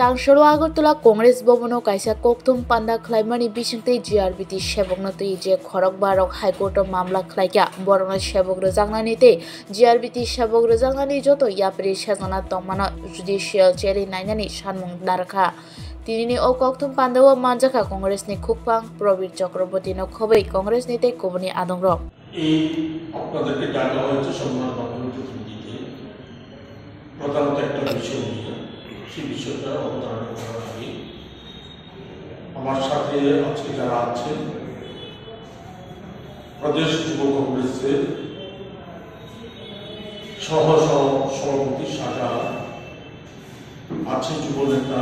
Tangsharo Agartala Congress Bobono Kaisa Koktum Panda Klaimani Bishinte GRBT Sheboknati Je Khorok Barok High Court of Mamla Klaika Borona Shebok Rezangnani Te GRBT Shebok Rezangnani Joto Yapri Shazana Tomana Judicial Cherry Nainani Shanmung Daraka Tinini O Koktum Pandawa Manjaka Congress ni Kupang Probir Chakraborty no Khobai Congress ni Te Kobani Adongrok এই আপনাদেরকে ডাকা হয়েছে সম্মান বাংলাদেশ দিতে প্রধানত একটা বিষয় নিয়ে সেই বিষয়টা অবতারণা করার আগে আমার সাথে আজকে যারা আছেন প্রদেশ যুব কংগ্রেসের সহ সভাপতি শাহজাহান আছে যুব নেতা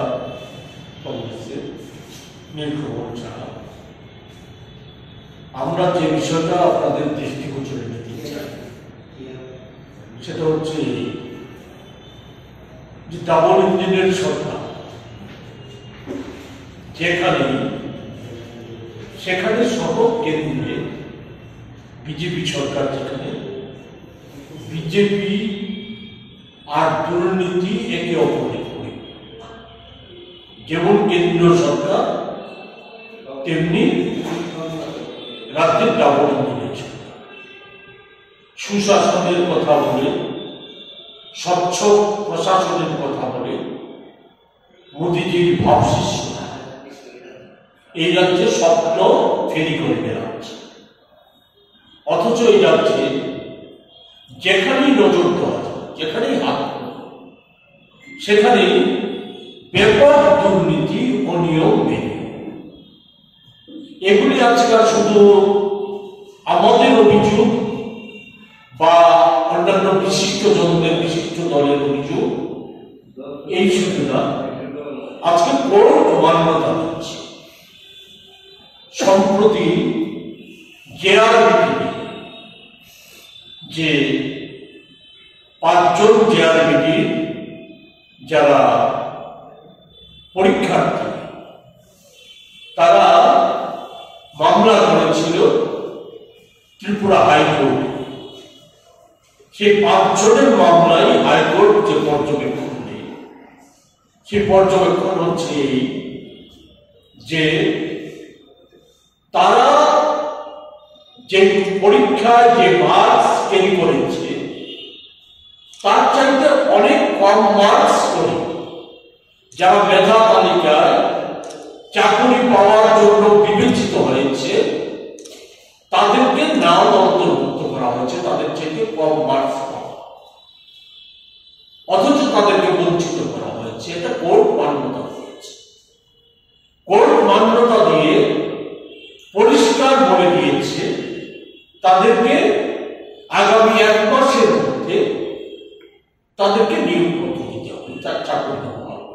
কংগ্রেসের নীলকমল সাহা আমরা যে বিষয়টা আপনাদের দৃষ্টিগোচরে নিতে চাই সেটা হচ্ছে যে ডাবল ইঞ্জিনের সরকার সেখানে সহ কেন্দ্রে বিজেপি সরকার যেখানে বিজেপি আর দুর্নীতি একে অপরের পরিপূরক যেমন কেন্দ্রীয় সরকার তেমনি রাজ্যের ডাবল ইঞ্জিনের সরকার সুশাসনের কথা বলে স্বচ্ছ প্রশাসনের কথা বলে মোদীজির ভাবশিষ্য এই রাজ্যে স্বপ্ন ফেরি করে বেড়াচ্ছে অথচ এই রাজ্যে যেখানেই নজর দেওয়া যায় যেখানেই হাত সেখানেই ব্যাপক দুর্নীতি অনিয়ম মেনে এগুলি আজকাল শুধু আমাদের অভিযোগ বা অন্যান্য বিশিষ্ট জনদের বিশিষ্ট দলের অভিযোগ এই শুধু না আজকে বড় মান্যতা দিচ্ছে সম্প্রতি জেআরবিটি যে 5 জন জেআরবিটি যারা পরীক্ষার্থী তারা মামলা করেছিল ত্রিপুরা হাইকোর্ট সেই 5 জনের মামলায় হাইকোর্ট যে পর্যবেক্ষণ নেই সেই পর্যবেক্ষণ হচ্ছে যে তারা যে পরীক্ষায় যে মার্কস ক্যারি করেছে তার চাইতে অনেক কম মার্কস করে যারা মেধা তালিকায় চাকরি পাওয়ার জন্য বিবেচিত হয়েছে তাদেরকে নাম অন্তর্ভুক্ত করা হয়েছে তাদের চাইতে কম মার্কস পাওয়া অথচ তাদেরকে বঞ্চিত করা হয়েছে এটা কোর্ট মান্যতা দিয়েছে কোর্ট মান্যতা দিয়ে পরিষ্কার বলে দিয়েছে তাদেরকে আগামী 1 মাসের মধ্যে তাদেরকে নিয়োগপত্র দিতে হবে তার চাকরি দেওয়া হবে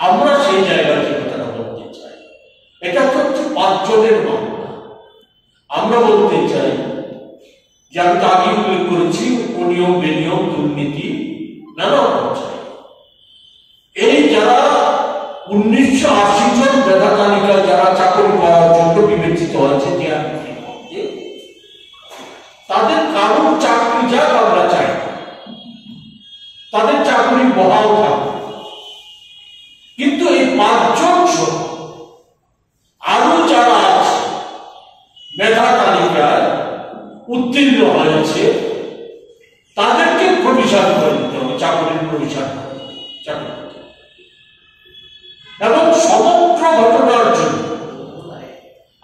আমরা সেই জায়গায় যে কথাটা বলতে চাই এটা হচ্ছে 5 জনের মামলা আমরা বলতে চাই যে আমি তো আগে উল্লেখ করেছি অনিয়ম বেনিয়ম দুর্নীতি নানা চাই এই যারা 1980 জন মেধা তালিকায় যারা চাকরি পাওয়ার জন্য বিবেচিত হয়েছে তাদের কারোর চাকরি যাক আমরা চাই তাদের চাকরি বহাল থাকবে কিন্তু এই 5 জন সহ আরো যারা আছে মেধা তালিকায় উত্তীর্ণ হয়েছে তাদেরকে প্রভিশন করে দিতে হবে চাকরির প্রভিশন এবং সমগ্র ঘটনার জন্য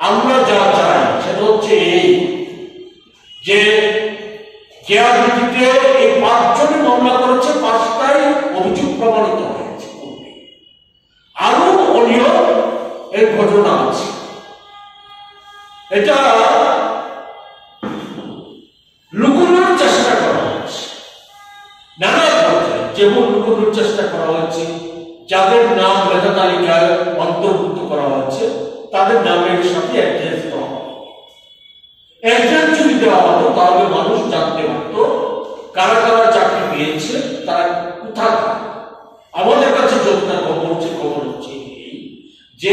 আমরা যা চাই সেটা হচ্ছে এই যে জেআরবিটিতে এই 5 জনে মামলা করেছে 5টাই অভিযোগ প্রমাণিত হয়েছে আরো অনিয়ম এর ঘটনা আছে এটা লুকোনোর চেষ্টা করা হয়েছে নানা পর্যায়ে যেমন লুকোনোর চেষ্টা করা হয়েছে যাদের নাম মেধা তালিকায় অন্তর্ভুক্ত করা হয়েছে তাদের নামের সাথে অ্যাড্রেস দেওয়া অ্যাড্রেস যদি দেওয়া হতো তাহলে মানুষ জানতে পারত কারা কারা চাকরি পেয়েছে তারা কোথায় আমাদের কাছে যতটা খবর হচ্ছে যে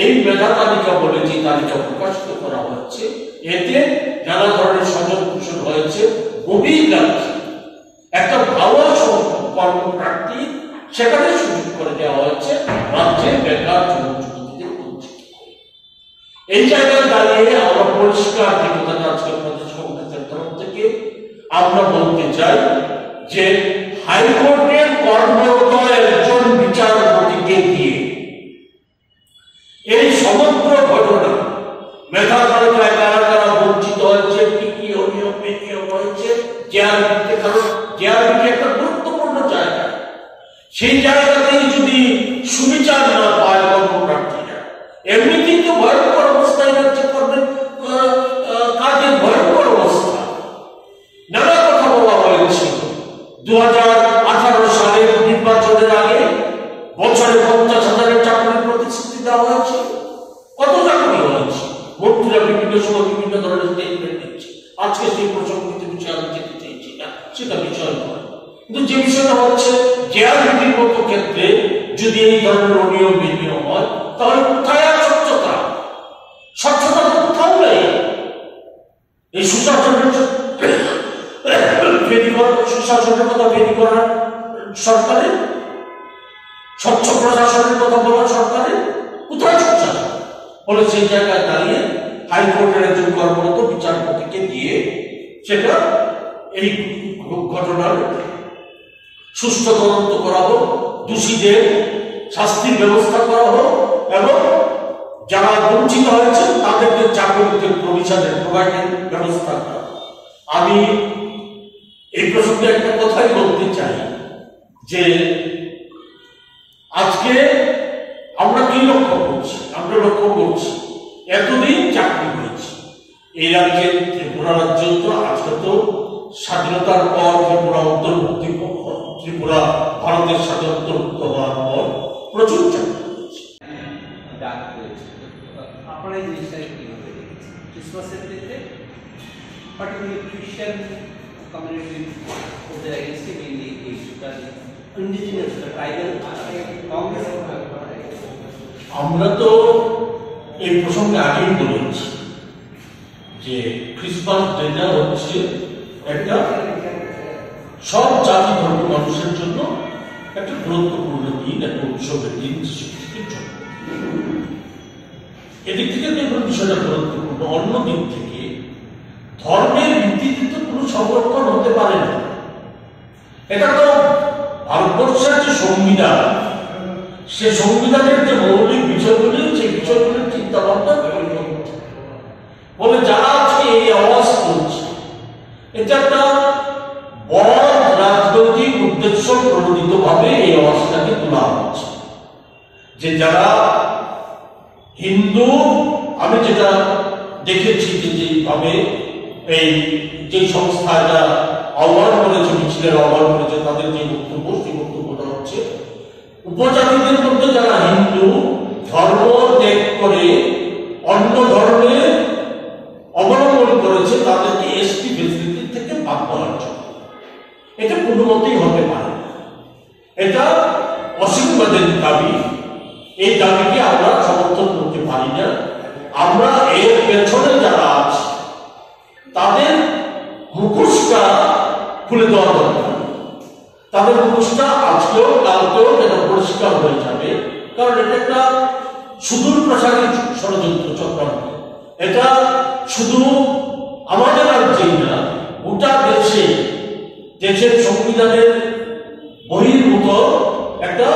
এই মেধা তালিকা বলে যে তালিকা প্রকাশিত করা হচ্ছে এতে নানা ধরনের স্বজন পোষণ হয়েছে গভীর রাজ্যে একটা ভালো কর্মপ্রার্থী সেখানে সুযোগ করে দেওয়া এই জায়গায় দাঁড়িয়ে আমরা পরিষ্কার যে কথাটা আজকে প্রদেশ কংগ্রেসের তরফ থেকে আমরা বলতে চাই যে হাইকোর্টের কর্মরত একজন বিচারপতিকে দিয়ে এই সমগ্র ঘটনা মেধা তালিকায় কারা কারা বঞ্চিত হয়েছে, কি কি অনিয়ম হয়েছে, জেআরবিতে, কারণ জেআরবি একটা গুরুত্বপূর্ণ জায়গা, সেই জায়গাতেই যদি সুবিচার না পায় কর্মপ্রার্থীরা, এমনিতেই তো ভয়ঙ্কর অবস্থায় রাজ্যে করবেন, কাজের ভয়ঙ্কর অবস্থা। নানা কথা বলা হয়েছে। 2018 সালের নির্বাচনের আগে বছরে 50,000 চাকরির প্রতিশ্রুতি দেওয়া হয়েছে। কত চাকরি হয়েছে? মন্ত্রীরা বিভিন্ন সময় বিভিন্ন ধরনের স্টেটমেন্ট দিচ্ছে। আজকে সেই প্রসঙ্গিত বিষয়ে আমি যেতে চাইছি না, সেটা বিষয় নয়। কিন্তু যে বিষয়টা হচ্ছে জেআরবির মতো ক্ষেত্রে যদি এই ধরনের অনিয়ম বিনিয়ম হয়, তাহলে কোথায় আর স্বচ্ছতা? স্বচ্ছতা তো কোথাও নেই। এই সুশাসনের কথা বেরি করার সরকারের, স্বচ্ছ প্রশাসনের কথা বলার সরকারের কোথায় সুশাসন? ফলে সেই জায়গায় দাঁড়িয়ে হাইকোর্টের একজন কর্মরত বিচারপতিকে দিয়ে সেটা এই ঘটনার সুষ্ঠু তদন্ত করা হোক, দোষীদের শাস্তির ব্যবস্থা করা হোক এবং যারা বঞ্চিত হয়েছে তাদেরকে চাকরিতে প্রোভাইডের ব্যবস্থা করা। আমি এই প্রসঙ্গে একটা কথাই বলতে চাই যে আজকে আমরা কি লক্ষ্য করছি? আমরা লক্ষ্য করছি এতদিন চাকরি হয়েছে এই রাজ্যে, ত্রিপুরা রাজ্য তো আজকে তো স্বাধীনতার পর ত্রিপুরা অন্তর্ভুক্তি, ত্রিপুরা ভারতের সাথে অন্তর্ভুক্ত হওয়ার পর প্রচুর চাকরি হয়েছে। আপনারা এই জিনিসটাকে কিভাবে ক্রিসমাসের দিনে পার্টিকুলার খ্রিস্টান কমিউনিটি ওদের এগেইনস্টে মেইনলি এই ইস্যুটা ইন্ডিজিনাস ট্রাইবাল কংগ্রেস। আমরা তো এই প্রসঙ্গে আগেই বলেছি যে ক্রিসমাস ডেটা হচ্ছে একটা সব জাতি ধর্ম মানুষের জন্য একটা গুরুত্বপূর্ণ দিন, একটা উৎসবের দিন, স্বীকৃতির জন্য। এদিক থেকে দেখুন বিষয়টা গুরুত্বপূর্ণ। অন্য দিক থেকে ধর্মের ভিত্তিতে তো কোনো সংরক্ষণ হতে পারে না। এটা তো ভারতবর্ষের যে সংবিধান, সে সংবিধানের যে মৌলিক বিষয়গুলি, সেই বিষয়গুলির চিন্তা ভাবনা বলে যারা আজকে এই আওয়াজ করছে, এটা একটা বড় রাজনৈতিক উদ্দেশ্য প্রণোদিত ভাবে এই আওয়াজটাকে তোলা হচ্ছে যে যারা হিন্দু, আমি যেটা দেখেছি যে যেভাবে এই যে সংস্থাটা আহ্বান করেছে, মিছিলের আহ্বান করেছে, তাদের যে বক্তব্য, সেই বক্তব্যটা হচ্ছে উপজাতিদের মধ্যে যারা হিন্দু ধর্ম ত্যাগ করে অন্য ধর্মের অবলম্বন করেছে তাদেরকে এসটি ফেসিলিটি থেকে বাদ দেওয়ার জন্য। এটা কোনো মতেই হতে পারে না। এটা অসীমবাদের দাবি। এই দাবিকে আমরা সমর্থন করতে পারি না। আমরা এর পেছনে যারা আছে তাদের মুখোশটা খুলে দেওয়া দরকার। তাদের মুখোশটা আজকেও কালকেও যেন পরিষ্কার হয়ে যাবে, কারণ এটা একটা সুদূর প্রসারী ষড়যন্ত্র চক্রান্ত। এটা শুধু আমাদের রাজ্যেই না, গোটা দেশে, দেশের সংবিধানের বহির্ভূত একটা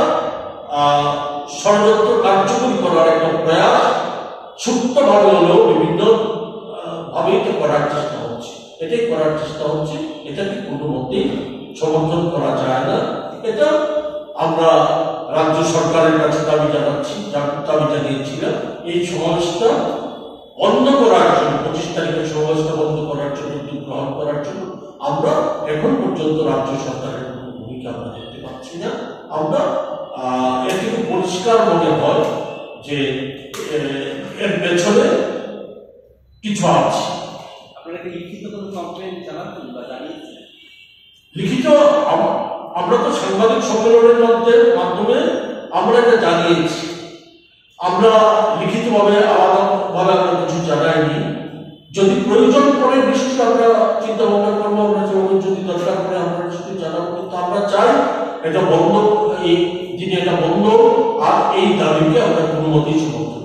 ষড়যন্ত্র কার্যকরী করার একটা প্রয়াস সুপ্তভাবে হলেও বিভিন্ন ভাবে এটা করার চেষ্টা হচ্ছে। এটাই করার চেষ্টা হচ্ছে, এটাকে কোনো মতেই সমর্থন করা যায় না। এটা আমরা রাজ্য সরকারের কাছে দাবি জানিয়েছিলাম এই সমাবেশটা বন্ধ করার জন্য, 25 তারিখের সমাবেশটা বন্ধ করার জন্য, উদ্যোগ গ্রহণ করার জন্য। আমরা এখন পর্যন্ত রাজ্য সরকারের কোনো ভূমিকা আমরা দেখতে পাচ্ছি না। আমরা এর থেকে পরিষ্কার মনে হয় যে এর পেছনে কিছু আছে। আপনারা কি লিখিত কোনো কমপ্লেন জানাতেন বা জানিয়েছেন? লিখিত আমরা তো সাংবাদিক সম্মেলনের মাধ্যমে আমরা এটা জানিয়েছি। আমরা লিখিতভাবে আলাদাভাবে আমরা কিছু জানাইনি। যদি প্রয়োজন পড়ে নিশ্চয়ই আমরা চিন্তা ভাবনা করবো, আমরা যদি দরকার পড়ে আমরা নিশ্চয়ই জানাবো। কিন্তু আমরা চাই এটা বন্ধ, এই দিনে এটা বন্ধ, আর এই দাবিকে আমরা কোনো মতেই সমর্থন